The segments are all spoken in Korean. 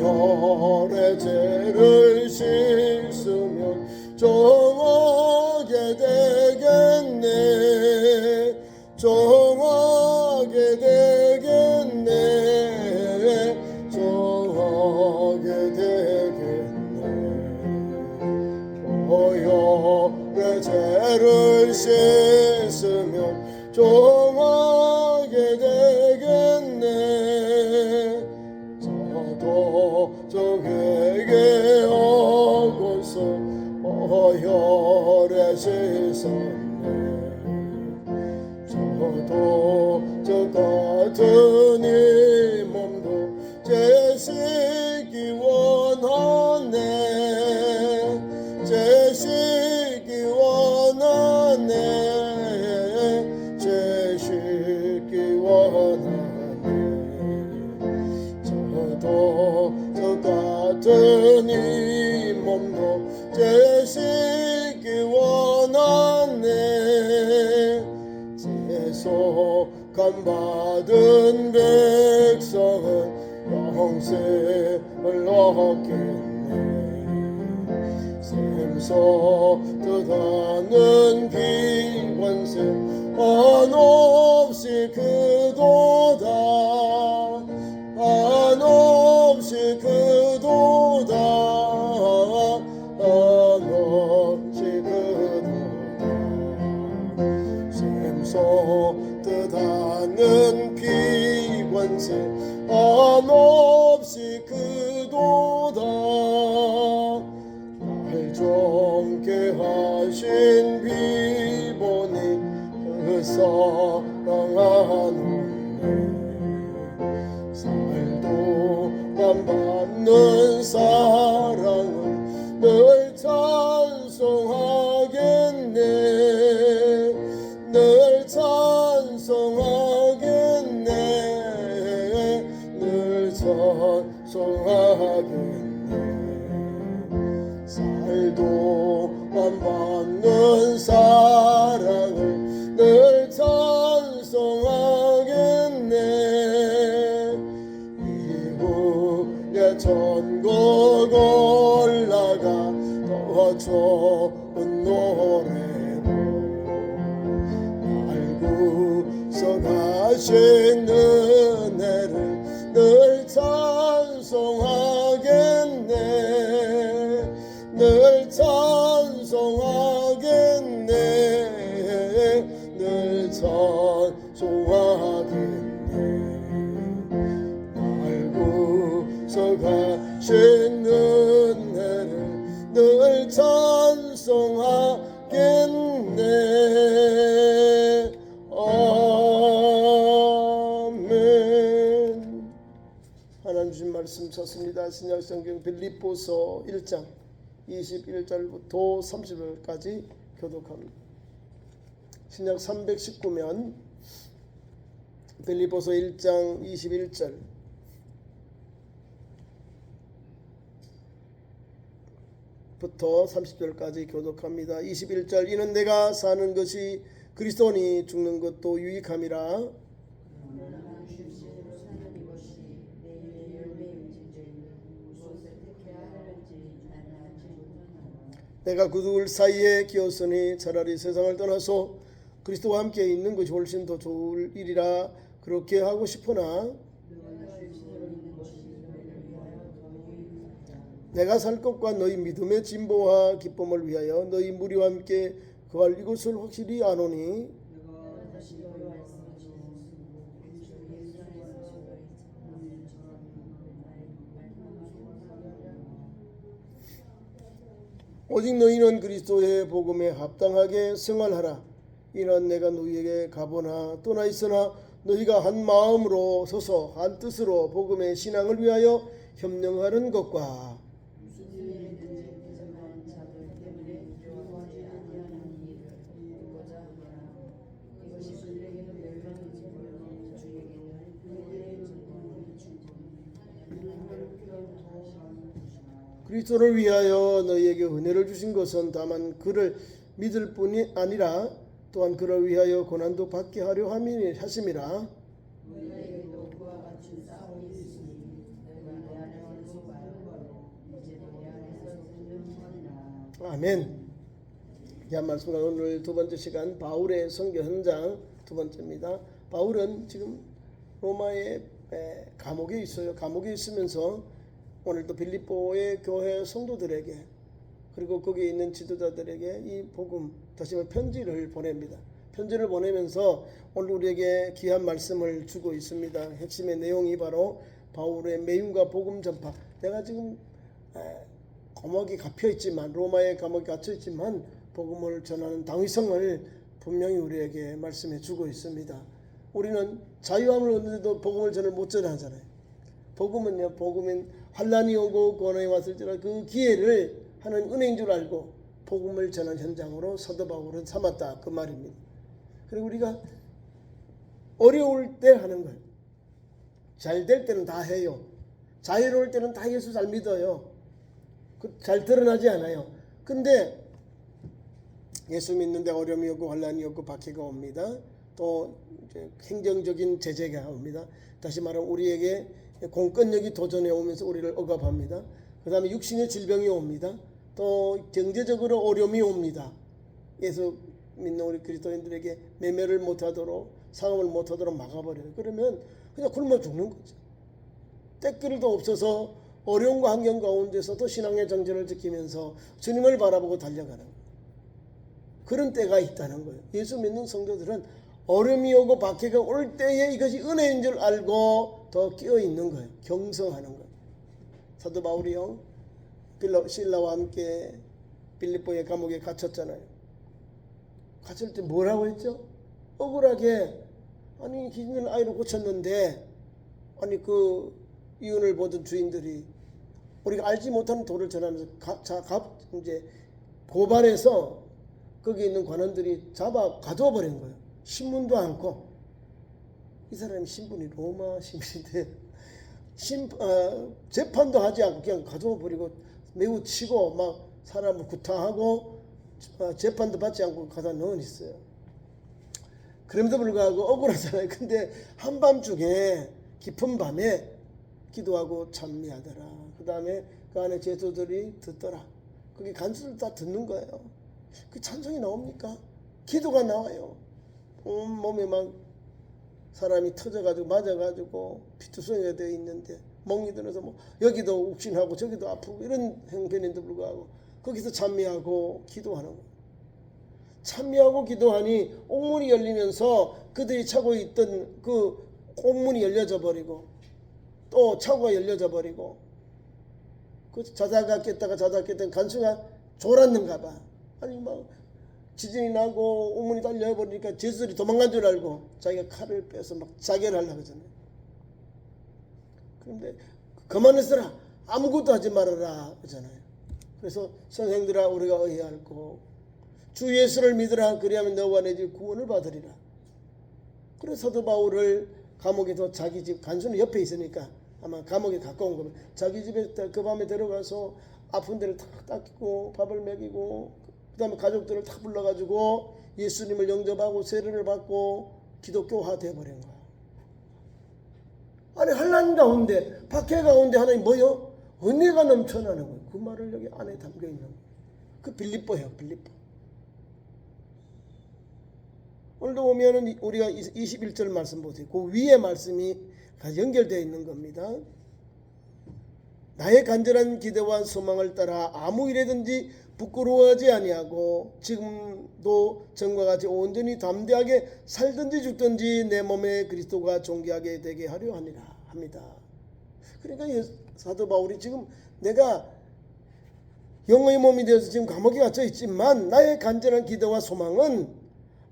보혈의 죄를 씻으면 정하게 되겠네. 정하게 되겠네. 정하게 되겠네. 보혈의 죄를 씻으면 정하게 되겠네. 저도 저에게 오고서 보혈에 씻었네. 저도 저 같은 이 몸도 죄 씻기 원하네. 죄 씻기 원하네. 죄 씻기 원하네. 저도 저 같은 이 몸도 죄 씻기 원하네. 죄속함 받은 백성은 영생을 얻겠네. 샘솟듯 하는 비관세 한없이 그도다. 한없이 그도다. 한없이 그도다. 샘솟듯 하는 비관세 한없이 그도다. 날 정케 하신 비보니 그 사랑하노니. 살도만 받는 사랑은 늘 찬송하겠네. 늘 찬송하겠네. 늘 찬송하겠네. 살도만 받는 사랑을 늘 찬송하겠네. 이후에 천국 올라가 더 좋은 노래로 알고서 가신 은혜를 늘 찬송하겠네. 늘 찬송하겠네. 늘 찬송하겠네. 알고서 가신 은혜를 늘 찬송하겠네. 아멘. 하나님 주신 말씀 찾습니다. 신약성경 빌립보서 1장 21절부터 30절까지 교독합니다. 신약 319면 빌립보서 1장 21절 부터 30절까지 교독합니다. 21절 이는 내가 사는 것이 그리스도니 죽는 것도 유익함이라. 내가 그 둘 사이에 끼었으니 차라리 세상을 떠나서 그리스도와 함께 있는 것이 훨씬 더 좋을 일이라 그렇게 하고 싶으나 내가 살 것과 너희 믿음의 진보와 기쁨을 위하여 너희 무리와 함께 거할 이것을 확실히 아노니 오직 너희는 그리스도의 복음에 합당하게 생활하라. 이는 내가 너희에게 가보나 떠나 있으나 너희가 한 마음으로 서서 한 뜻으로 복음의 신앙을 위하여 협력하는 것과 그리스도를 위하여 너희에게 은혜를 주신 것은 다만 그를 믿을 뿐이 아니라 또한 그를 위하여 고난도 받게 하려 하심이라. 아멘. 자, 말씀과 오늘 두 번째 시간 바울의 선교 현장 두 번째입니다. 바울은 지금 로마의 감옥에 있어요. 감옥에 있으면서 오늘도 빌립보의 교회 성도들에게 그리고 거기에 있는 지도자들에게 이 복음 다시 말해 편지를 보냅니다. 편지를 보내면서 오늘 우리에게 귀한 말씀을 주고 있습니다. 핵심의 내용이 바로 바울의 매임과 복음 전파. 내가 지금 감옥에 갇혀 있지만 로마의 감옥에 갇혀 있지만 복음을 전하는 당위성을 분명히 우리에게 말씀해 주고 있습니다. 우리는 자유함을 얻는데도 복음을 전을 못 전하잖아요. 복음은요, 복음은 환난이 오고 고난이 왔을지라 그 기회를 하는 은혜인 줄 알고 복음을 전하는 현장으로 사도 바울은 삼았다 그 말입니다. 그리고 우리가 어려울 때 하는 거예요. 잘 될 때는 다 해요. 자유로울 때는 다 예수 잘 믿어요. 잘 드러나지 않아요. 근데 예수 믿는데 어려움이 오고 환난이 오고 박해가 옵니다. 또 행정적인 제재가 옵니다. 다시 말하면 우리에게 공권력이 도전해 오면서 우리를 억압합니다. 그 다음에 육신의 질병이 옵니다. 또 경제적으로 어려움이 옵니다. 예수 믿는 우리 그리스도인들에게 매매를 못하도록 상업을 못하도록 막아버려요. 그러면 그냥 굶어 죽는 거죠. 떼길도 없어서 어려운 환경 가운데서도 신앙의 정신을 지키면서 주님을 바라보고 달려가는 거예요. 그런 때가 있다는 거예요. 예수 믿는 성도들은 어려움이 오고 박해가 올 때에 이것이 은혜인 줄 알고 더 끼어있는 거예요. 경성하는 거예요. 사도 바울이요, 실라와 함께 빌립보의 감옥에 갇혔잖아요. 갇힐 때 뭐라고 했죠? 억울하게, 아니 기준을 아이를 고쳤는데, 아니 그 이윤을 보던 주인들이 우리가 알지 못하는 도를 전하면서 이제 고발해서 거기 있는 관원들이 잡아 가두어 버린 거예요. 신문도 않고. 이 사람이 신분이 로마 신분인데 재판도 하지 않고 그냥 가두어 버리고 매우 치고 막 사람을 구타하고 재판도 받지 않고 가다 넣어 있어요. 그럼에도 불구하고 억울하잖아요. 근데 한밤중에 깊은 밤에 기도하고 찬미하더라. 그 다음에 그 안에 제도들이 듣더라. 그게 간수를 다 듣는 거예요. 그 찬송이 나옵니까? 기도가 나와요. 온 몸에 막 사람이 터져가지고 맞아가지고 피투성이가 되어 있는데 멍이 들어서 뭐 여기도 욱신하고 저기도 아프고 이런 형편인데도 불구하고 거기서 찬미하고 기도하는 거예요. 찬미하고 기도하니 옥문이 열리면서 그들이 차고 있던 그 옥문이 열려져 버리고 또 차고가 열려져 버리고 그 자다가 깼다가 자다가 깼다가 간수가 졸았는가 봐. 아니 막 지진이 나고 옥문이 달려버리니까 제수들이 도망간 줄 알고 자기가 칼을 빼서 막 자결하려고 하잖아요. 그런데 그만했어라, 아무것도 하지 말아라 그러잖아요. 그래서 선생들아 우리가 의해할고 주 예수를 믿으라, 그리하면 너와 내 집 구원을 받으리라. 그래서 사도 바울을 감옥에서 자기 집, 간수는 옆에 있으니까 아마 감옥에 가까운 거면 자기 집에 그 밤에 들어가서 아픈 데를 탁 닦고 밥을 먹이고 그 다음에 가족들을 다 불러가지고 예수님을 영접하고 세례를 받고 기독교화 되어버린 거야. 아니 환난 가운데 박해 가운데 하나님 뭐요? 은혜가 넘쳐나는 거예요. 그 말을 여기 안에 담겨있는 거예요. 그 빌립보예요. 빌립보. 오늘도 보면은 우리가 21절 말씀 보세요. 그 위에 말씀이 연결되어 있는 겁니다. 나의 간절한 기대와 소망을 따라 아무 일에든지 부끄러워하지 아니하고 지금도 전과 같이 온전히 담대하게 살든지 죽든지 내 몸에 그리스도가 존귀하게 되게 하려 합니다. 그러니까 사도 바울이 지금 내가 영의 몸이 되어서 지금 감옥에 갇혀 있지만 나의 간절한 기대와 소망은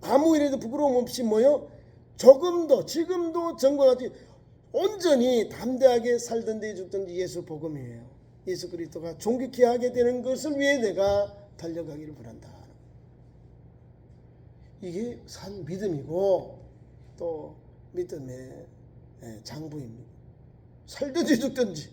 아무 일에도 부끄러움 없이 뭐요? 조금도 지금도 전과 같이 온전히 담대하게 살든지 죽든지 예수 복음이에요. 예수 그리스도가 존귀케 하게 되는 것을 위해 내가 달려가기를 바란다. 이게 산 믿음이고 또 믿음의 장부입니다. 살든지 죽든지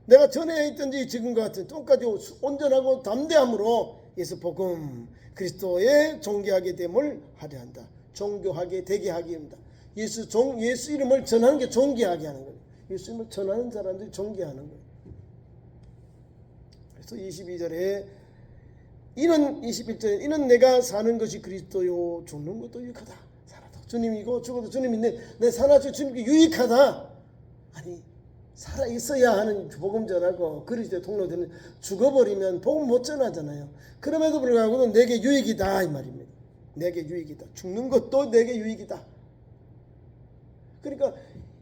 내가 전에 있든지 지금과 같은 똑같이 온전하고 담대함으로 예수 복음 그리스도의 존귀하게 됨을 하려 한다. 존귀하게 되게 하기 합니다. 예수 이름을 전하는 게 존귀하게 하는 거예요. 예수 이름을 전하는 사람들이 존귀하는 거예요. 그래서 22절에 이는 21절에 이는 내가 사는 것이 그리스도요 죽는 것도 유익하다. 살아도 주님이고 죽어도 주님인데 내 살아도 주님께 유익하다. 아니 살아 있어야 하는 복음 전하고 그리스도의 통로되는 죽어버리면 복음 못 전하잖아요. 그럼에도 불구하고 내게 유익이다 이 말입니다. 내게 유익이다. 죽는 것도 내게 유익이다. 그러니까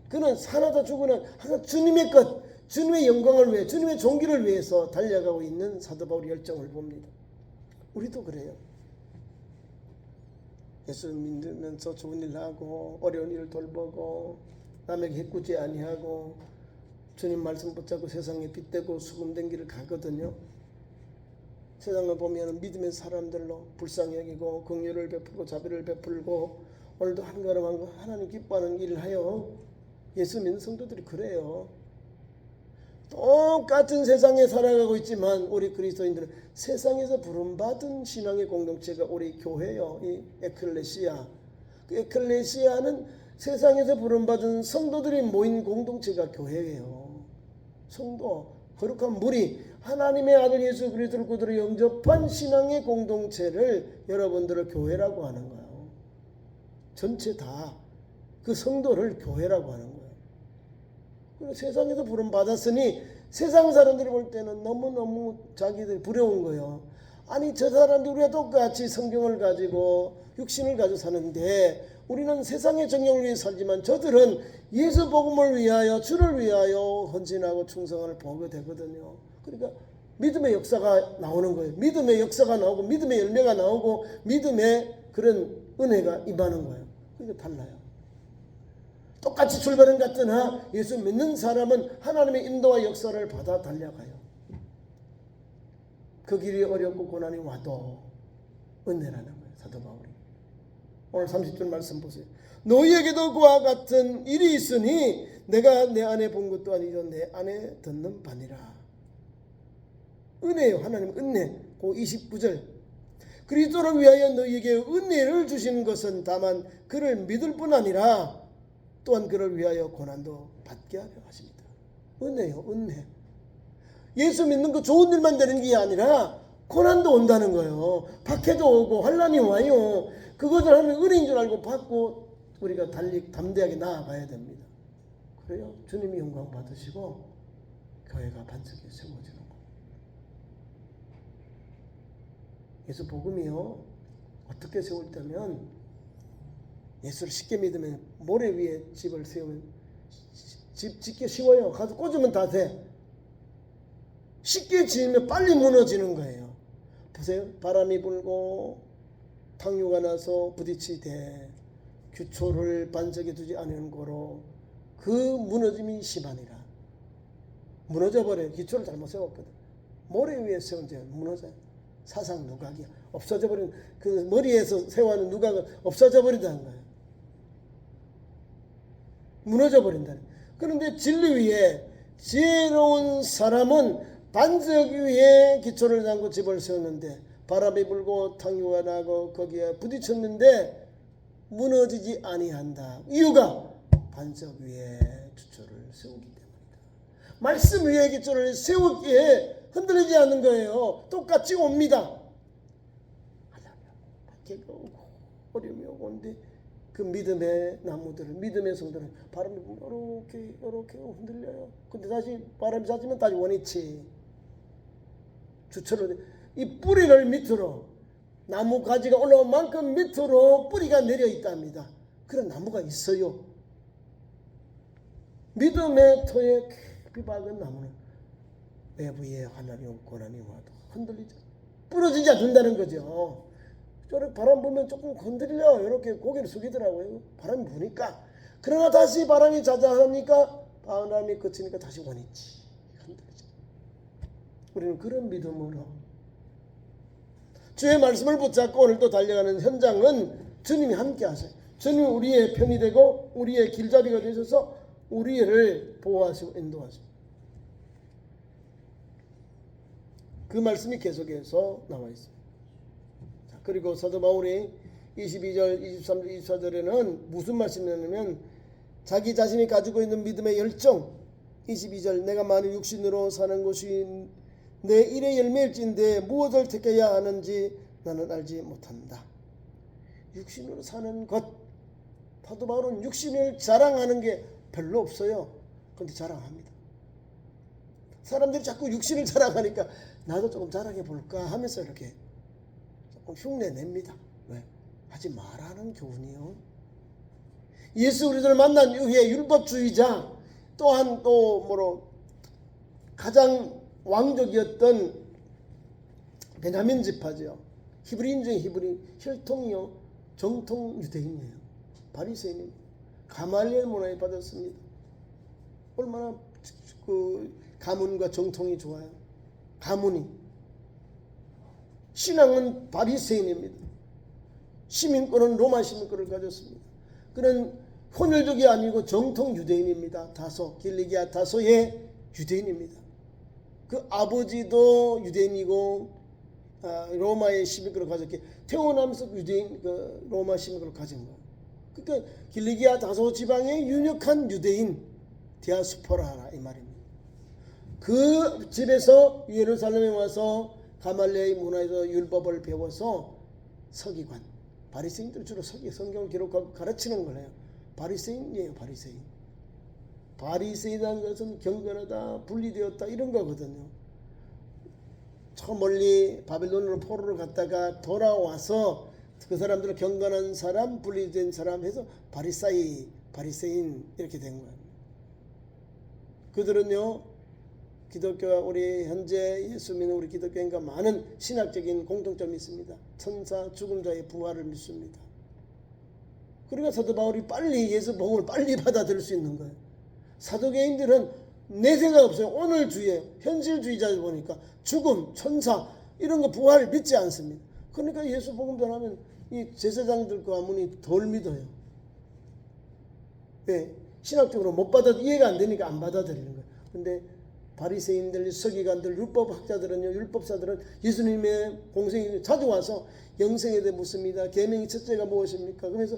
그는 살아다 죽으나 항상 주님의 것, 주님의 영광을 위해, 주님의 존귀를 위해서 달려가고 있는 사도 바울의 열정을 봅니다. 우리도 그래요. 예수 믿으면서 좋은 일 하고 어려운 일을 돌보고 남에게 해꾸지 아니하고 주님 말씀 붙잡고 세상에 빛되고 수금된 길을 가거든요. 세상을 보면 믿음의 사람들로 불쌍히 여기고 긍휼을 베풀고 자비를 베풀고 오늘도 한 걸음 한 걸음 하나님 기뻐하는 일을 하여 예수 믿는 성도들이 그래요. 똑같은 세상에 살아가고 있지만 우리 그리스도인들은 세상에서 부름받은 신앙의 공동체가 우리 교회요. 이 에클레시아. 그 에클레시아는 세상에서 부름받은 성도들이 모인 공동체가 교회예요. 성도, 거룩한 무리, 하나님의 아들 예수 그리스도를 구주로 영접한 신앙의 공동체를 여러분들을 교회라고 하는 거예요. 전체 다 그 성도를 교회라고 하는 거예요. 그리고 세상에서 부름받았으니 세상 사람들이 볼 때는 너무너무 자기들이 부러운 거예요. 아니 저 사람들이 우리가 똑같이 성경을 가지고 육신을 가지고 사는데 우리는 세상의 정령을 위해 살지만 저들은 예수 복음을 위하여 주를 위하여 헌신하고 충성을 보게 되거든요. 그러니까 믿음의 역사가 나오는 거예요. 믿음의 역사가 나오고 믿음의 열매가 나오고 믿음의 그런 은혜가 임하는 거예요. 그러니까 달라요. 똑같이 출발은 같으나 예수 믿는 사람은 하나님의 인도와 역사를 받아 달려가요. 그 길이 어렵고 고난이 와도 은혜라는 거예요. 사도 바울이. 오늘 30절 말씀 보세요. 너희에게도 그와 같은 일이 있으니 내가 내 안에 본 것도 아니요 내 안에 듣는 바니라. 은혜요. 하나님 은혜. 그 29절. 그리스도를 위하여 너희에게 은혜를 주시는 것은 다만 그를 믿을 뿐 아니라 또한 그를 위하여 고난도 받게 하려 하십니다. 은혜요. 은혜. 예수 믿는 거 좋은 일만 되는 게 아니라 고난도 온다는 거예요. 박해도 오고 환난이 와요. 그것을 하면 은혜인 줄 알고 받고 우리가 담대하게 나아가야 됩니다. 그래요. 주님이 영광 받으시고 교회가 반석에 세워지는 거예요. 예수 복음이요. 어떻게 세울 때면 예수를 쉽게 믿으면 모래 위에 집을 세우면 집 짓기 쉬워요. 가서 꽂으면 다 돼. 쉽게 지으면 빨리 무너지는 거예요. 보세요. 바람이 불고 탕류가 나서 부딪히되 규초를 반석에 두지 않은 거로 그 무너짐이 심하니라. 무너져 버려요. 기초를 잘못 세웠거든. 모래 위에 세운 죄는 무너져요. 사상 누각이야. 없어져 버린 그 머리에서 세워하는 누각은 없어져 버린다는 거예요. 무너져 버린다는. 그런데 진리 위에 지혜로운 사람은 반석 위에 기초를 담고 집을 세웠는데 바람이 불고 탕류가 나고 거기에 부딪혔는데 무너지지 아니한다. 이유가 반석 위에 기초를 세우기 때문이다. 말씀 위에 기초를 세우기에 흔들리지 않는 거예요. 똑같이 옵니다. 박해가 오고 어려움이 오는데 그 믿음의 나무들을 믿음의 성들은 바람이 불면 이렇게 흔들려요. 근데 다시 바람이 잦으면 다시 원위치 주철로 이 뿌리를 밑으로 나무 가지가 올라온 만큼 밑으로 뿌리가 내려 있답니다. 그런 나무가 있어요. 믿음의 터에 깊이 박은 나무는 외부에 환난이 오고 고난이 와도 흔들리지 부러지지 않는다는 거죠. 저렇게 바람 불면 조금 흔들려 이렇게 고개를 숙이더라고요. 바람이 부니까. 그러나 다시 바람이 자자하니까 바람이 그치니까 다시 원위치 흔들리죠. 우리는 그런 믿음으로 주의 말씀을 붙잡고 오늘도 달려가는 현장은 주님이 함께 하세요. 주님이 우리의 편이 되고 우리의 길잡이가 되셔서 우리를 보호하시고 인도하시고 그 말씀이 계속해서 나와 있습니다. 그리고 사도 바울이 22절, 23절, 24절에는 무슨 말씀이냐면 자기 자신이 가지고 있는 믿음의 열정 22절 내가 만일 육신으로 사는 것이 내 일의 열매일진데 무엇을 택해야 하는지 나는 알지 못한다. 육신으로 사는 것, 사도 바울은 육신을 자랑하는 게 별로 없어요. 그런데 자랑합니다. 사람들이 자꾸 육신을 자랑하니까 나도 조금 자랑해 볼까 하면서 이렇게 조금 흉내 냅니다. 왜? 하지 말라는 교훈이요. 예수 그리스도를 만난 이후에 율법주의자 또한 가장 왕족이었던 베냐민 지파죠. 히브리인 중에 히브리인, 혈통이요 정통 유대인이에요. 바리새인입니다. 가말리엘 문화에 받았습니다. 얼마나 그 가문과 정통이 좋아요. 가문이. 신앙은 바리새인입니다. 시민권은 로마 시민권을 가졌습니다. 그는 혼혈족이 아니고 정통 유대인입니다. 다소, 길리기아 다소의 유대인입니다. 그 아버지도 유대인이고 로마의 시민권을 가졌기에 태어나면서 유대인, 로마 시민권을 가진 거예요. 그러니까 길리기아 다소 지방의 유력한 유대인 디아스포라라 이 말입니다. 그 집에서 예루살렘에 와서 가말리엘의 문화에서 율법을 배워서 서기관, 바리새인들 주로 성경을 기록하고 가르치는 거예요. 바리새인이에요. 바리새인. 바리새인이라는 것은 경건하다, 분리되었다 이런 거거든요. 저 멀리 바빌론으로 포로를 갔다가 돌아와서 그 사람들은 경건한 사람, 분리된 사람 해서 바리새인 이렇게 된 거예요. 그들은요, 기독교와 우리 현재 예수 믿는 우리 기독교인과 많은 신학적인 공통점이 있습니다. 천사, 죽은 자의 부활을 믿습니다. 그러니까 사도 바울이 빨리 예수 복음을 빨리 받아들일 수 있는 거예요. 사도계인들은 내세가 없어요. 오늘 주의에 현실주의자들 보니까 죽음, 천사 이런 거 부활 믿지 않습니다. 그러니까 예수 복음 전하면 이 제사장들 가문이 덜 믿어요. 왜? 신학적으로 못 이해가 안 되니까 안 받아들이는 거예요. 근데 바리새인들, 서기관들, 율법학자들은요, 율법사들은 예수님의 공생이 자주 와서 영생에 대해 묻습니다. 계명의 첫째가 무엇입니까? 그래서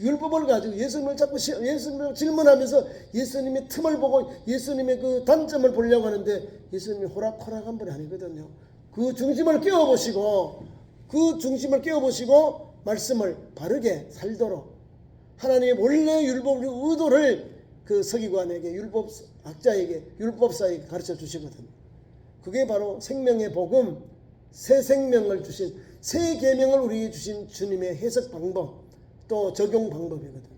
율법을 가지고 예수님을 자꾸 예수님을 질문하면서 예수님의 틈을 보고 예수님의 그 단점을 보려고 하는데 예수님이 호락호락한 분이 아니거든요. 그 중심을 깨워보시고 말씀을 바르게 살도록 하나님의 원래 율법의 의도를 그 서기관에게, 율법학자에게, 율법사에게 가르쳐 주시거든요. 그게 바로 생명의 복음, 새 생명을 주신, 새 계명을 우리에게 주신 주님의 해석 방법, 또 적용 방법이거든요.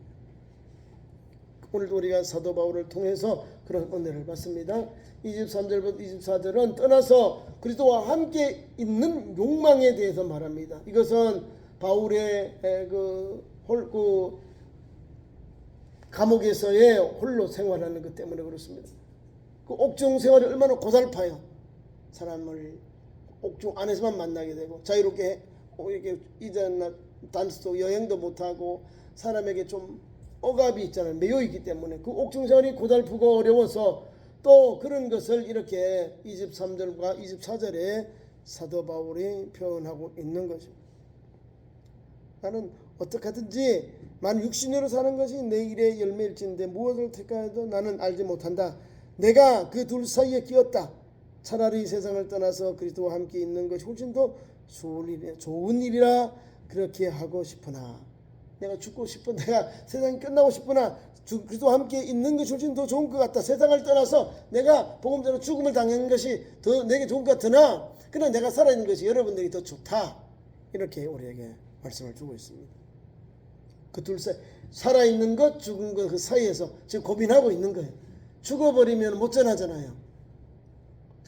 오늘도 우리가 사도 바울을 통해서 그런 은혜를 받습니다. 23절부터 24절은 떠나서 그리스도와 함께 있는 욕망에 대해서 말합니다. 이것은 바울의 감옥에서의 홀로 생활하는 것 때문에 그렇습니다. 그 옥중 생활이 얼마나 고달파요. 사람을 옥중 안에서만 만나게 되고 자유롭게 이렇게 이전 단수도 여행도 못하고 사람에게 좀 억압이 있잖아요. 매여 있기 때문에 그 옥중 생활이 고달프고 어려워서 또 그런 것을 이렇게 23절과 24절에 사도 바울이 표현하고 있는 것입니다. 나는 어떻게 하든지 만 육신으로 사는 것이 내 일의 열매일진데 무엇을 택하여도 나는 알지 못한다. 내가 그 둘 사이에 끼었다. 차라리 세상을 떠나서 그리스도와 함께 있는 것이 훨씬 더 좋은 일이라 그렇게 하고 싶으나 내가 죽고 싶어 내가 세상이 끝나고 싶으나 그리스도와 함께 있는 것이 훨씬 더 좋은 것 같다. 세상을 떠나서 내가 복음대로 죽음을 당하는 것이 더 내게 좋은 것 같으나 그러나 내가 살아있는 것이 여러분들이 더 좋다. 이렇게 우리에게 말씀을 주고 있습니다. 그 둘 사이 살아있는 것 죽은 것 그 사이에서 지금 고민하고 있는 거예요. 죽어버리면 못 전하잖아요.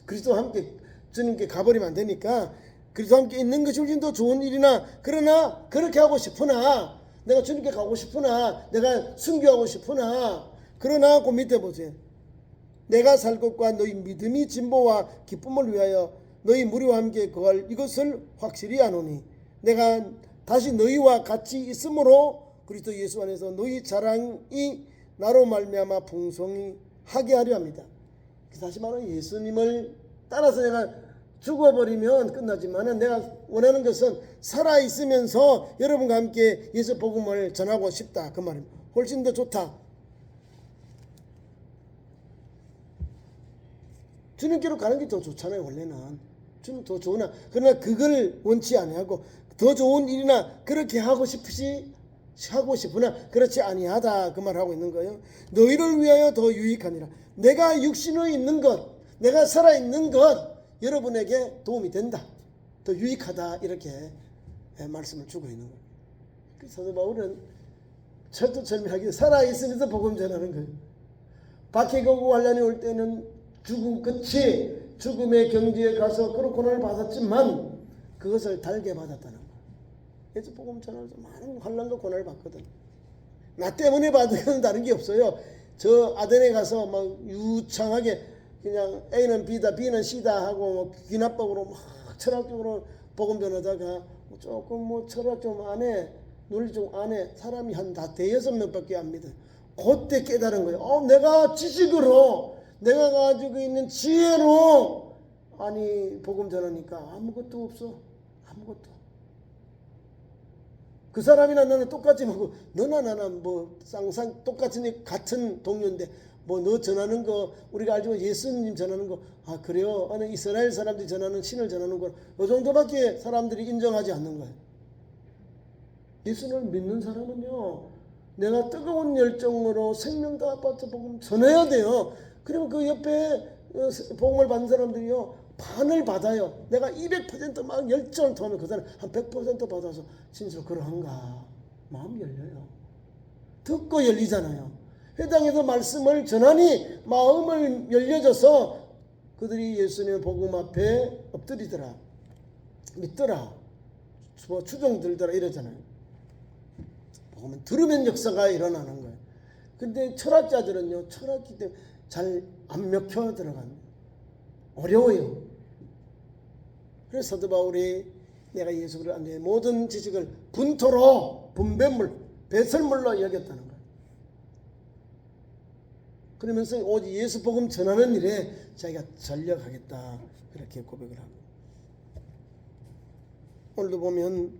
그리스도와 함께 주님께 가버리면 안 되니까 그리스도와 함께 있는 것이 훨씬 더 좋은 일이나 그러나 그렇게 하고 싶으나 내가 주님께 가고 싶으나 내가 순교하고 싶으나 그러나 그 밑에 보세요. 내가 살 것과 너희 믿음이 진보와 기쁨을 위하여 너희 무리와 함께 거할 이것을 확실히 아노니 내가 다시 너희와 같이 있으므로 그리스도 예수 안에서 너희 자랑이 나로 말미암아 풍성하게 하려 합니다. 다시 말하면 예수님을 따라서 내가 죽어버리면 끝나지만 내가 원하는 것은 살아있으면서 여러분과 함께 예수 복음을 전하고 싶다. 그 말입니다. 훨씬 더 좋다. 주님께로 가는 게 더 좋잖아요. 원래는 주님 더 좋으나, 그러나 그걸 원치 아니하고 더 좋은 일이나 그렇게 하고 싶으나 그렇지 아니하다, 그 말하고 있는 거예요. 너희를 위하여 더 유익하니라. 내가 육신에 있는 것, 내가 살아있는 것 여러분에게 도움이 된다, 더 유익하다, 이렇게 말씀을 주고 있는 거예요. 사도 바울은 철두철미하게 살아있으면서 복음 전하는 거예요. 박해 거고 환난이 올 때는 죽음 끝이 죽음의 경지에 가서 그런 고난을 받았지만 그것을 달게 받았다는 거예요. 그래서 복음 전하면서 많은 환난과 고난을 받거든. 나 때문에 받은 건 다른 게 없어요. 저 아덴에 가서 막 유창하게 그냥 A는 B다, B는 C다 하고 뭐 귀납법으로 막 철학적으로 복음 전하다가 조금 뭐 철학 좀 안 해, 논리 좀 안 해, 사람이 한 다 대여섯 명밖에 안 믿어요. 그때 깨달은 거예요. 내가 지식으로, 내가 가지고 있는 지혜로 아니 복음 전하니까 아무것도 없어. 아무것도. 그 사람이나 나는 똑같이 먹고, 너나 나나 뭐 쌍쌍 똑같은 같은 동료인데 뭐 너 전하는 거 우리가 알지만 예수님 전하는 거, 아 그래요? 아니 이스라엘 사람들이 전하는 신을 전하는 거 이 정도밖에 사람들이 인정하지 않는 거예요. 예수를 믿는 사람은요, 내가 뜨거운 열정으로 생명 다 바쳐 복음 전해야 돼요. 그리고 그 옆에 복음을 받는 사람들이요, 반을 받아요. 내가 200%막 열정을 토하면 그 사람 한 100% 받아서 진짜로 그러한가, 마음이 열려요. 듣고 열리잖아요. 회당에서 말씀을 전하니 마음을 열려져서 그들이 예수님의 복음 앞에 엎드리더라, 믿더라, 추종 들더라 이러잖아요. 복음은 들으면 역사가 일어나는 거예요. 근데 철학자들은요, 철학기 때문에 잘 안 먹혀 들어가는, 어려워요. 그래서 사도 바울이 내가 예수를 안내 모든 지식을 분토로, 분배물, 배설물로 여겼다는 거예요. 그러면서 오직 예수 복음 전하는 일에 자기가 전력하겠다, 그렇게 고백을 합니다. 오늘도 보면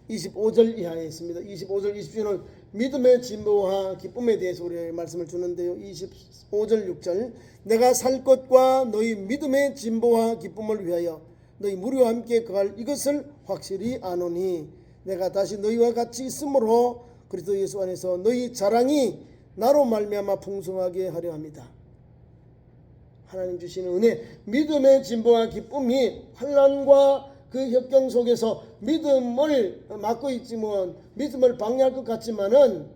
25절 이하에 있습니다. 25절 20절은 믿음의 진보와 기쁨에 대해서 우리에게 말씀을 주는데요. 25절 6절, 내가 살 것과 너희 믿음의 진보와 기쁨을 위하여 너희 무리와 함께 거할 이것을 확실히 아노니, 내가 다시 너희와 같이 있으므로 그리스도 예수 안에서 너희 자랑이 나로 말미암아 풍성하게 하려 합니다. 하나님 주시는 은혜, 믿음의 진보와 기쁨이 환난과 그 역경 속에서 믿음을 맡고 있지만, 믿음을 방해할 것 같지만은,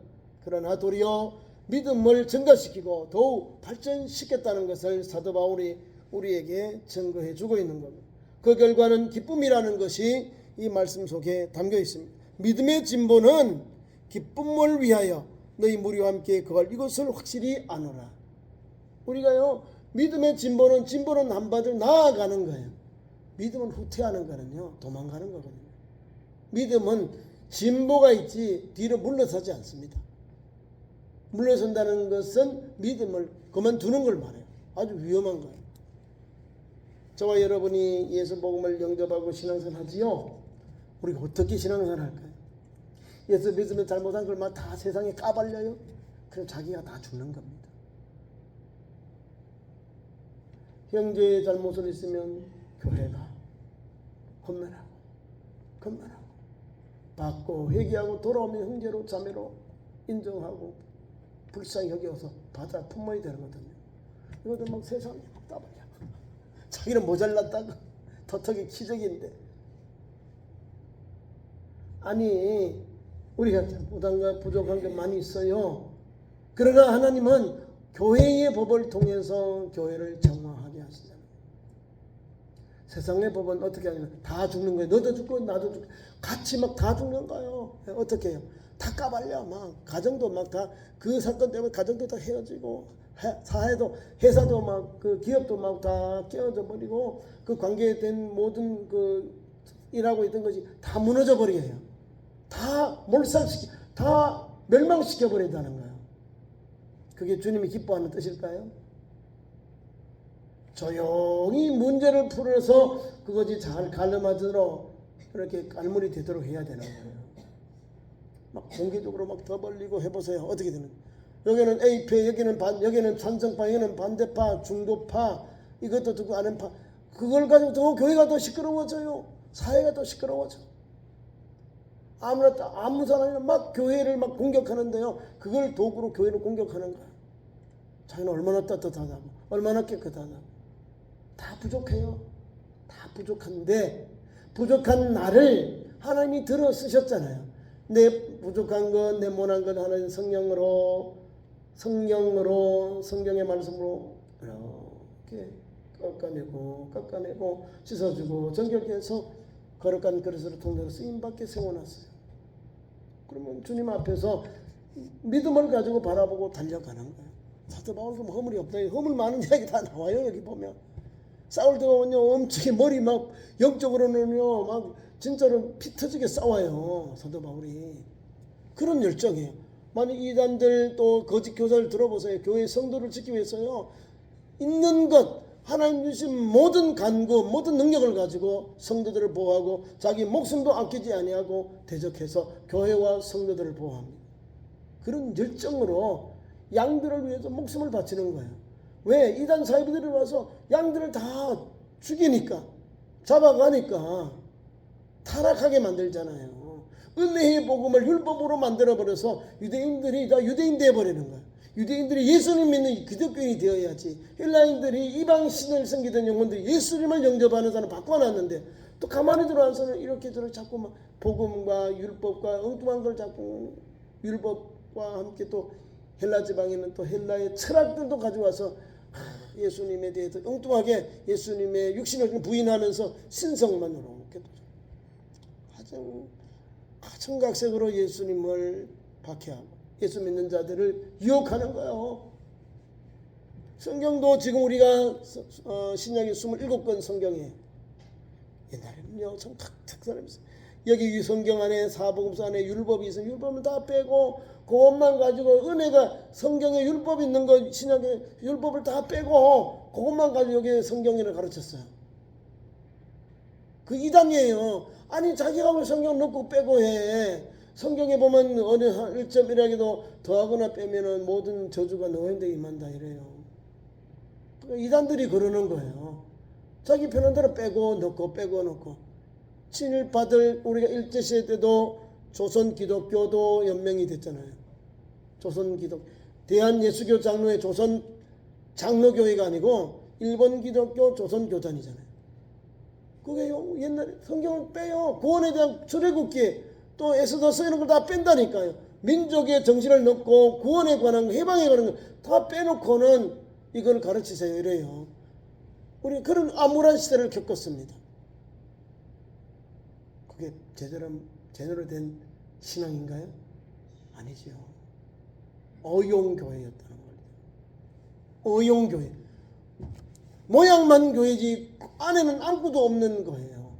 그러나 도리어 믿음을 증가시키고 더욱 발전시켰다는 것을 사도 바울이 우리에게 증거해 주고 있는 겁니다. 그 결과는 기쁨이라는 것이 이 말씀 속에 담겨 있습니다. 믿음의 진보는 기쁨을 위하여 너희 무리와 함께 그걸 이것을 확실히 아노라. 우리가요, 믿음의 진보는 한 발을 나아가는 거예요. 믿음은 후퇴하는 거는요, 도망가는 거거든요. 믿음은 진보가 있지 뒤로 물러서지 않습니다. 물러선다는 것은 믿음을 그만두는 걸 말해요. 아주 위험한 거예요. 저와 여러분이 예수 복음을 영접하고 신앙생활 하지요. 우리가 어떻게 신앙생활 할까요? 예수 믿으면 잘못한 걸 막 다 세상에 까발려요. 그럼 자기가 다 죽는 겁니다. 형제의 잘못을 있으면 교회가 권면하고 받고 회개하고 돌아오면 형제로 자매로 인정하고 불쌍히 여겨서 받아 품어야 되는 거거든요. 이것도 막 세상에 막 따발려. 자기는 모자랐다가 도덕이 기적인데, 아니 우리가 잘못한 부족한 게 많이 있어요. 그러나 하나님은 교회의 법을 통해서 교회를 정화하게 하시잖아요. 세상의 법은 어떻게 하냐면 다 죽는 거예요. 너도 죽고 나도 죽고 같이 막 다 죽는 거예요. 어떻게 해요? 다 까발려. 막 가정도 막 다 그 사건 때문에 가정도 다 헤어지고, 사회도, 회사도 막 그 기업도 막 다 깨어져 버리고, 그 관계된 모든 그 일하고 있던 것이 다 무너져 버리게요. 다 다 멸망시켜 버린다는 거예요. 그게 주님이 기뻐하는 뜻일까요? 조용히 문제를 풀어서 그것이 잘 가늠하도록 그렇게 깔물이 되도록 해야 되는 거예요. 막 공개적으로 막 더 벌리고 해보세요. 어떻게 되는 거예요? 여기는 A파, 여기는 찬성파, 여기는 반대파, 중도파, 이것도 듣고 아는 그걸 가지고 더 교회가 더 시끄러워져요. 사회가 더 시끄러워져. 아무 사람이나 막 교회를 막 공격하는데요. 그걸 도구로 교회를 공격하는 거야. 자기는 얼마나 따뜻하다고, 얼마나 깨끗하다고. 다 부족해요. 다 부족한데 부족한 나를 하나님이 들어 쓰셨잖아요. 내 부족한 것, 내 못한 것 하나님 성령의 말씀으로 이렇게 깎아내고 씻어주고 정결케 해서 거룩한 그릇으로 통째로 쓰임받게 세워놨어요. 그러면 주님 앞에서 믿음을 가지고 바라보고 달려가는 거예요. 사도 바울도 허물이 없다. 허물 많은 이야기 다 나와요. 여기 보면 싸울 때 보면요 엄청 머리 막 영적으로는요 막 진짜로 피 터지게 싸워요. 사도 바울이 그런 열정이에요. 만약 이단들 또 거짓 교사를 들어보세요. 교회 성도를 지키기 위해서요 있는 것 하나님 주신 모든 간구 모든 능력을 가지고 성도들을 보호하고 자기 목숨도 아끼지 아니하고 대적해서 교회와 성도들을 보호합니다. 그런 열정으로 양들을 위해서 목숨을 바치는 거예요. 왜? 이단 사이비들이 와서 양들을 다 죽이니까 잡아가니까 타락하게 만들잖아요. 은혜의 복음을 율법으로 만들어버려서 유대인들이 다 유대인 되어버리는 거예요. 유대인들이 예수님 믿는 기독교인이 되어야지. 헬라인들이 이방 신을 섬기던 영혼들이 예수님을 영접하는 사람 바꿔놨는데 또 가만히 들어와서는 이렇게 자꾸 막 복음과 율법과 엉뚱한 걸 자꾸 율법과 함께 또 헬라 지방에는 또 헬라의 철학들도 가져와서 예수님에 대해서 엉뚱하게 예수님의 육신을 부인하면서 신성만으로 가청각색으로 예수님을 박해하고 예수 믿는 자들을 유혹하는 거예요. 성경도 지금 우리가 신약의 27권 성경에 옛날에는요 참 탁탁 사람이었어요. 여기 이 성경 안에 사복음서 안에 율법이 있어요. 율법을 다 빼고 그것만 가지고 은혜가 성경에 율법 있는 거 신약의 율법을 다 빼고 그것만 가지고 여기 성경을 가르쳤어요. 그 이단이에요. 아니 자기가 왜 성경 넣고 빼고 해. 성경에 보면 어느 1.1하게도 더하거나 빼면은 모든 저주가 너희한테 임한다 이래요. 이단들이 그러는 거예요. 자기 편한 대로 빼고 넣고 빼고 넣고. 친일파들 우리가 일제시대 때도 조선 기독교도 연맹이 됐잖아요. 조선 기독 대한예수교 장로회 조선 장로교회가 아니고 일본 기독교 조선 교단이잖아요. 그게요 옛날에 성경을 빼요. 구원에 대한 출애굽기 또 에스더서 이런 걸 다 뺀다니까요. 민족의 정신을 넣고 구원에 관한 거, 해방에 관한 거 다 빼놓고는 이걸 가르치세요 이래요. 우리 그런 암울한 시대를 겪었습니다. 그게 제대로 된 신앙인가요? 아니죠. 어용교회였다는 거예요. 어용교회. 모양만 교회지 안에는 아무것도 없는 거예요.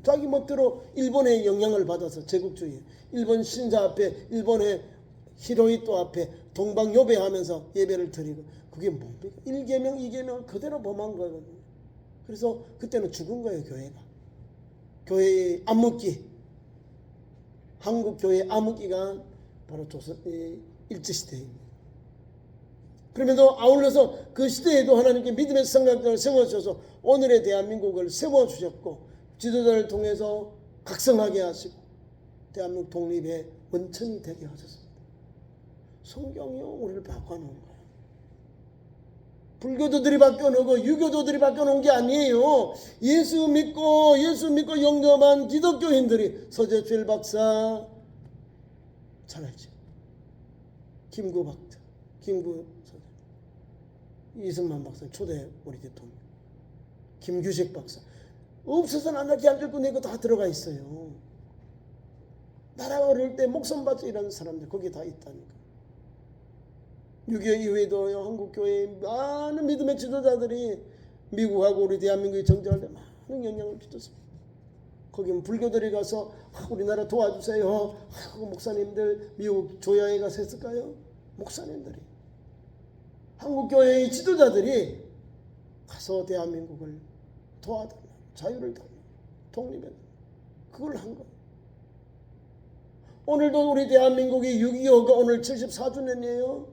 자기 멋대로 일본의 영향을 받아서 제국주의, 일본 신자 앞에 일본의 히로히토 앞에 동방요배하면서 예배를 드리고 그게 뭡니까? 1계명 2계명을 그대로 범한 거거든요. 그래서 그때는 죽은 거예요. 교회가. 교회의 암흑기, 한국 교회의 암흑기가 바로 일제시대입니다. 그러면서 아울러서 그 시대에도 하나님께 믿음의 성각들을 세워주셔서 오늘의 대한민국을 세워주셨고 지도자를 통해서 각성하게 하시고 대한민국 독립의 원천이 되게 하셨습니다. 성경이요 우리를 바꿔놓은 거예요. 불교도들이 바꿔놓고 유교도들이 바꿔놓은 게 아니에요. 예수 믿고 영접한 기독교인들이 서재필 박사 잘 알죠. 김구 박사, 김구 선생, 이승만 박사 초대 우리 대통령, 김규식 박사 없어서는 안 할 게 안 들고 내거 다 들어가 있어요. 나라 어릴 때 목숨 바쳐 이런 사람들 거기 다 있다니까. 6.25 이후에도요 한국교회에 많은 믿음의 지도자들이 미국하고 우리 대한민국이 정정할 때 많은 영향을 미쳤습니다. 거기는 불교들이 가서 우리나라 도와주세요. 목사님들 미국 조야에 가서 했을까요? 목사님들이 한국교회의 지도자들이 가서 대한민국을 도와달라. 자유를 달라. 독립을 그걸 한 거예요. 오늘도 우리 대한민국이 6.25가 오늘 74주년이에요.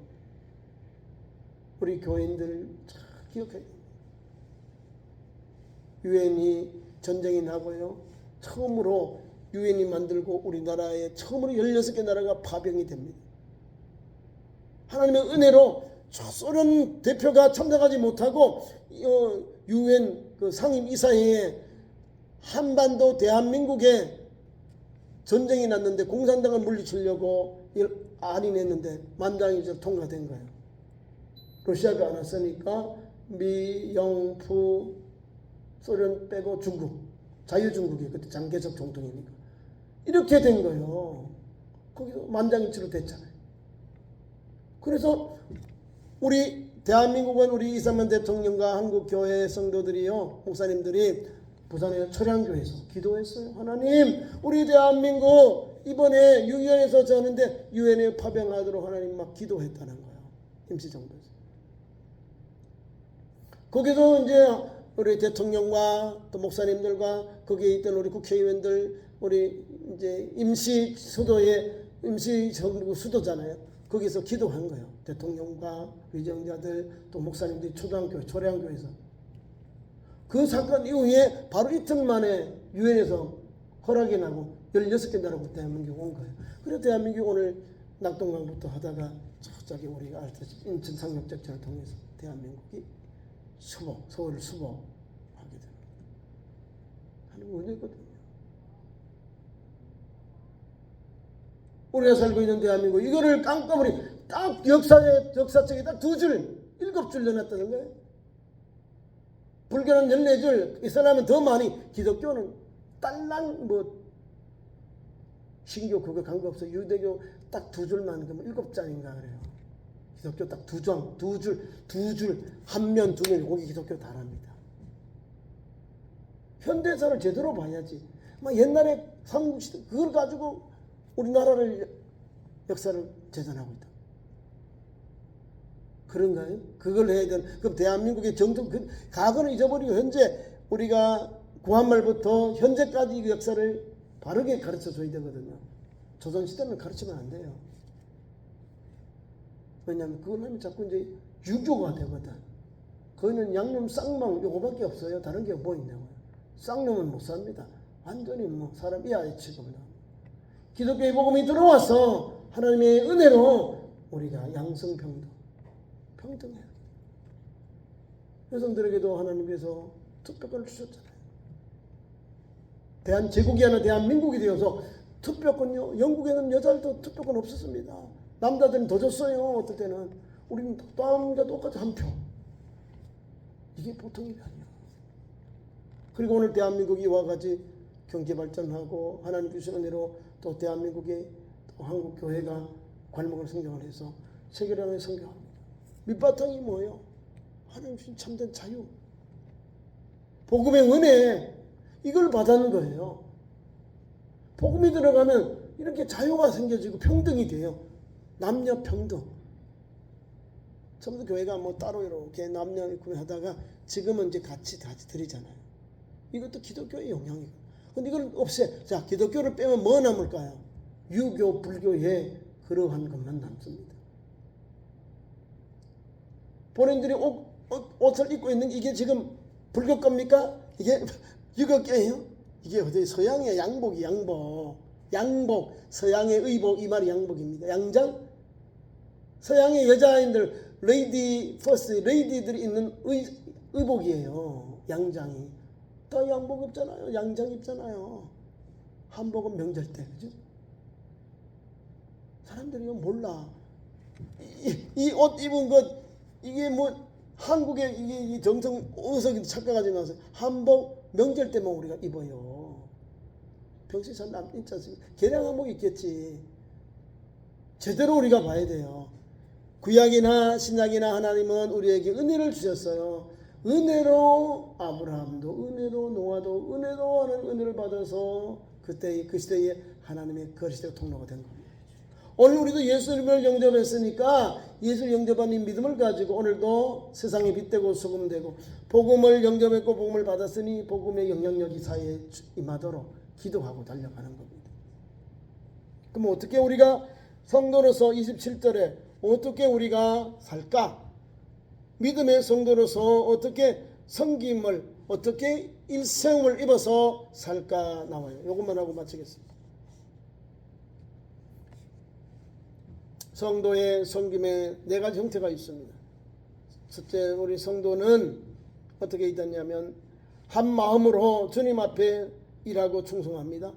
우리 교인들 잘 기억해야 돼요. 유엔이 전쟁이 나고요. 처음으로 유엔이 만들고 우리나라에 처음으로 16개 나라가 파병이 됩니다. 하나님의 은혜로 소련 대표가 참석하지 못하고 유엔 그 상임 이사회에 한반도 대한민국에 전쟁이 났는데 공산당을 물리치려고 안인했는데 만장일치로 통과된 거예요. 러시아가 안 왔으니까 미, 영, 푸, 소련 빼고 중국, 자유중국이 그때 장개석总统이니까 이렇게 된 거예요. 거기서 만장일치로 됐잖아요. 그래서 우리 대한민국은 우리 이상만 대통령과 한국 교회 성도들이요, 목사님들이 부산의 철양교회에서 기도했어요. 하나님, 우리 대한민국 이번에 유엔에서 저는데 유엔에 파병하도록 하나님 막 기도했다는 거예요. 임시정부에서. 거기서 이제 우리 대통령과 또 목사님들과 거기에 있던 우리 국회의원들, 우리 이제 임시 수도의 임시정부 수도잖아요. 거기서 기도한 거예요. 대통령과 위정자들 또 목사님들이 초등학교, 초량교에서. 그 사건 이후에 바로 이틀 만에 유엔에서 허락이 나고 16개 나라고 대한민국 온 거예요. 그래서 대한민국 오늘 낙동강부터 하다가 저기 우리가 알다시피 인천 상륙작전을 통해서 대한민국이 서울을 수복하게 되는 하나님 은혜거든요. 우리가 살고 있는 대한민국 이거를 깜깜으로 딱 역사책에 딱 2줄 7줄 넣어놨다는 거예요. 불교는 14줄, 이슬람은 더 많이, 기독교는 딸랑 신교 그거 관계없어. 유대교 딱 2줄만 그러면 7장인가 그래요. 기독교 딱 2줄, 2줄, 한 면, 2면, 거기 기독교 다랍니다. 현대사를 제대로 봐야지. 막 옛날에 삼국시대 그걸 가지고 우리나라를 역사를 재단하고 있다. 그런가요? 그걸 해야 되는. 그럼 대한민국의 정통, 과거는 잊어버리고 현재 우리가 구한말부터 현재까지 그 역사를 바르게 가르쳐 줘야 되거든요. 조선시대는 가르치면 안 돼요. 왜냐하면 그걸 하면 자꾸 이제 유교가 되거든. 거기는 양념 쌍망 요거밖에 없어요. 다른 게 뭐 있냐고요. 쌍놈은 못 삽니다. 완전히 사람 이하의 취급을 합니다. 기독교의 복음이 들어와서 하나님의 은혜로 우리가 양성평등, 평등해요. 여성들에게도 하나님께서 특별권을 주셨잖아요. 대한제국이 아니라 대한민국이 되어서 특별권요. 영국에는 여자들도 특별권 없었습니다. 남자들은 더 줬어요. 어떨 때는. 우리는 남자 똑같이 한 표. 이게 보통 일이 아니에요. 그리고 오늘 대한민국이 이와 같이 경제 발전하고 하나님 주신 은혜로 또 대한민국의 또 한국 교회가 괄목을 성장을 해서 세계량을 성장합니다. 밑바탕이 뭐예요? 하나님 주신 참된 자유, 복음의 은혜, 이걸 받는 거예요. 복음이 들어가면 이렇게 자유가 생겨지고 평등이 돼요. 남녀 평등. 처음부터 교회가 따로 이렇게 남녀 구분하다가 지금은 이제 같이 드리잖아요. 이것도 기독교의 영향이고. 근데 이걸 자, 기독교를 빼면 뭐 남을까요? 유교, 불교에 그러한 것만 남습니다. 본인들이 옷을 입고 있는 게 이게 지금 불교 겁니까? 이게 유교교예요? 이게 어디 서양의 양복이 양복, 서양의 의복, 이 말이 양복입니다. 양장? 서양의 여자인들, 레이디 퍼스트, 레이디들이 입는 의복이에요. 양장이. 다 양복 입잖아요. 양장 입잖아요. 한복은 명절 때, 그죠? 사람들이 이거 몰라. 이 옷 입은 것, 이게 한국의 이게 정성, 어디서 착각하지 마세요. 한복 명절 때만 우리가 입어요. 평소에 잘 안 입지 않습니까? 개량 한복 있겠지. 제대로 우리가 봐야 돼요. 구약이나 신약이나 하나님은 우리에게 은혜를 주셨어요. 은혜로 아브라함도 은혜로 노아도 은혜로 하는 은혜를 받아서 그 시대에 하나님의 거리시대가 통로가 된 겁니다. 오늘 우리도 예수님을 영접했으니까 예수를 영접한 이 믿음을 가지고 오늘도 세상에 빛되고 소금되고 복음을 영접했고 복음을 받았으니 복음의 영향력이 사회에 임하도록 기도하고 달려가는 겁니다. 그럼 어떻게 우리가 성도로서 27절에 어떻게 우리가 살까? 믿음의 성도로서 어떻게 섬김을 어떻게 일세움을 입어서 살까 나와요. 이것만 하고 마치겠습니다. 성도의 섬김에 네 가지 형태가 있습니다. 첫째, 우리 성도는 어떻게 있었냐면 한 마음으로 주님 앞에 일하고 충성합니다.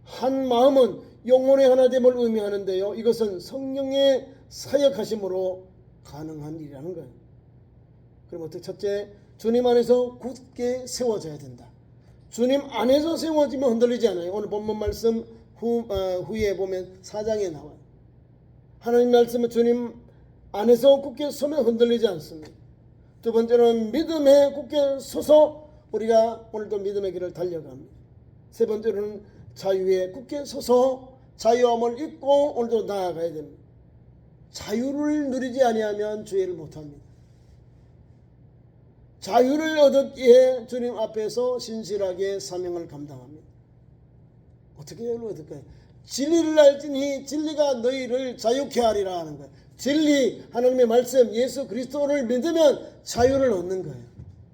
한 마음은 영혼의 하나됨을 의미하는데요, 이것은 성령의 사역하심으로 가능한 일이라는 거예요. 그럼 어떻게? 첫째, 주님 안에서 굳게 세워져야 된다. 주님 안에서 세워지면 흔들리지 않아요. 오늘 본문 말씀 후에 보면 4장에 나와요. 하나님 말씀은 주님 안에서 굳게 서면 흔들리지 않습니다. 두 번째는 믿음에 굳게 서서 우리가 오늘도 믿음의 길을 달려갑니다. 세 번째로는 자유에 굳게 서서 자유함을 입고 오늘도 나아가야 됩니다. 자유를 누리지 아니하면 주의를 못합니다. 자유를 얻었기에 주님 앞에서 신실하게 사명을 감당합니다. 어떻게 자유를 얻을까요? 진리를 알지니 진리가 너희를 자유케 하리라 하는 거예요. 진리, 하나님의 말씀, 예수 그리스도를 믿으면 자유를 얻는 거예요.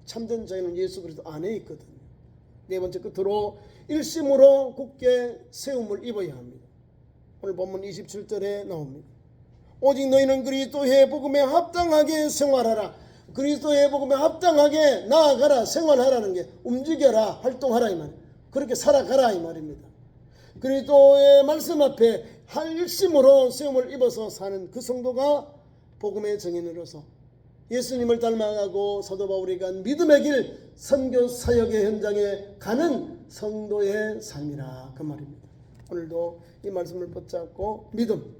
참된 자유는 예수 그리스도 안에 있거든요. 네 번째, 끝으로 일심으로 굳게 세움을 입어야 합니다. 오늘 본문 27절에 나옵니다. 오직 너희는 그리스도의 복음에 합당하게 생활하라. 그리스도의 복음에 합당하게 나아가라. 생활하라는 게 움직여라, 활동하라 이 말이에요. 그렇게 살아가라 이 말입니다. 그리스도의 말씀 앞에 일심으로 세움을 입어서 사는 그 성도가 복음의 증인으로서 예수님을 닮아가고 사도 바울이 간 믿음의 길, 선교 사역의 현장에 가는 성도의 삶이라 그 말입니다. 오늘도 이 말씀을 붙잡고 믿음,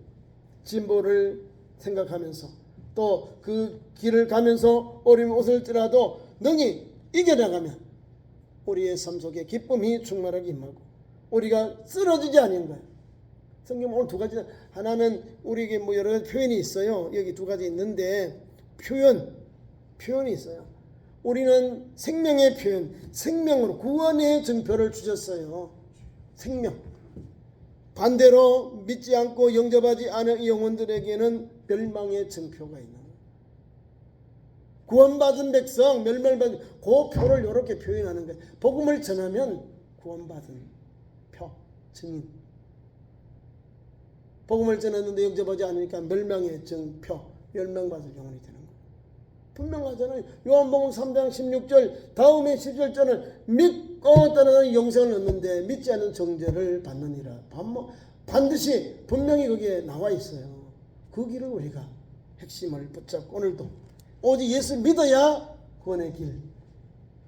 진보를 생각하면서 또 그 길을 가면서 어려움이 오실지라도 능히 이겨나가면 우리의 삶 속에 기쁨이 충만하게 임하고 우리가 쓰러지지 않는 거예요. 성경 오늘 두 가지, 하나는 우리에게 뭐 여러 가지 표현이 있어요. 여기 두 가지 있는데 표현이 있어요. 우리는 생명의 표현, 생명으로 구원의 증표를 주셨어요. 생명. 반대로 믿지 않고 영접하지 않은 영혼들에게는 멸망의 증표가 있는 거예요. 구원받은 백성, 멸망받은 그 표를 이렇게 표현하는 거예요. 복음을 전하면 구원받은 표, 증인. 복음을 전했는데 영접하지 않으니까 멸망의 증표, 멸망받을 영혼이 되는 거예요. 분명하잖아요. 요한복음 3장 16절 다음에 17절은 믿고 따르는 영생을 얻는데 믿지 않는 정죄를 받느니라. 반드시 분명히 거기에 나와 있어요. 그 길을 우리가 핵심을 붙잡고 오늘도 오직 예수 믿어야 구원의 길,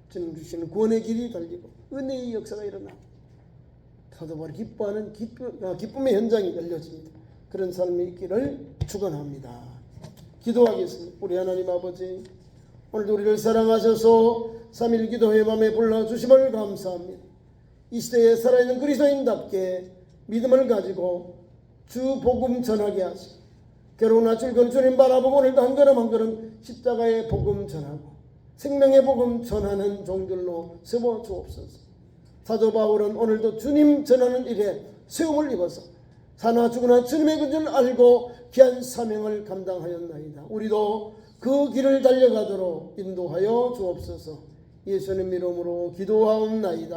주님 주시는 구원의 길이 달리고 은혜의 역사가 일어나 사도 바울이 기뻐하는 기쁨의 현장이 열려집니다. 그런 삶이 있기를 축원합니다. 기도하겠습니다. 우리 하나님 아버지, 오늘도 우리를 사랑하셔서 3.1 기도회 밤에 불러주심을 감사합니다. 이 시대에 살아있는 그리스도인답게 믿음을 가지고 주 복음 전하게 하시고 괴로우나 즐거운 주님 바라보고 오늘도 한 걸음 한 걸음 십자가의 복음 전하고 생명의 복음 전하는 종들로 세워 주옵소서. 사도 바울은 오늘도 주님 전하는 일에 세움을 입어서 사나 죽으나 주님의 근절을 알고 귀한 사명을 감당하였나이다. 우리도 그 길을 달려가도록 인도하여 주옵소서. 예수님 이름으로 기도하옵나이다.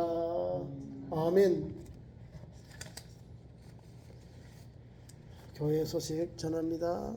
아멘. 교회 소식 전합니다.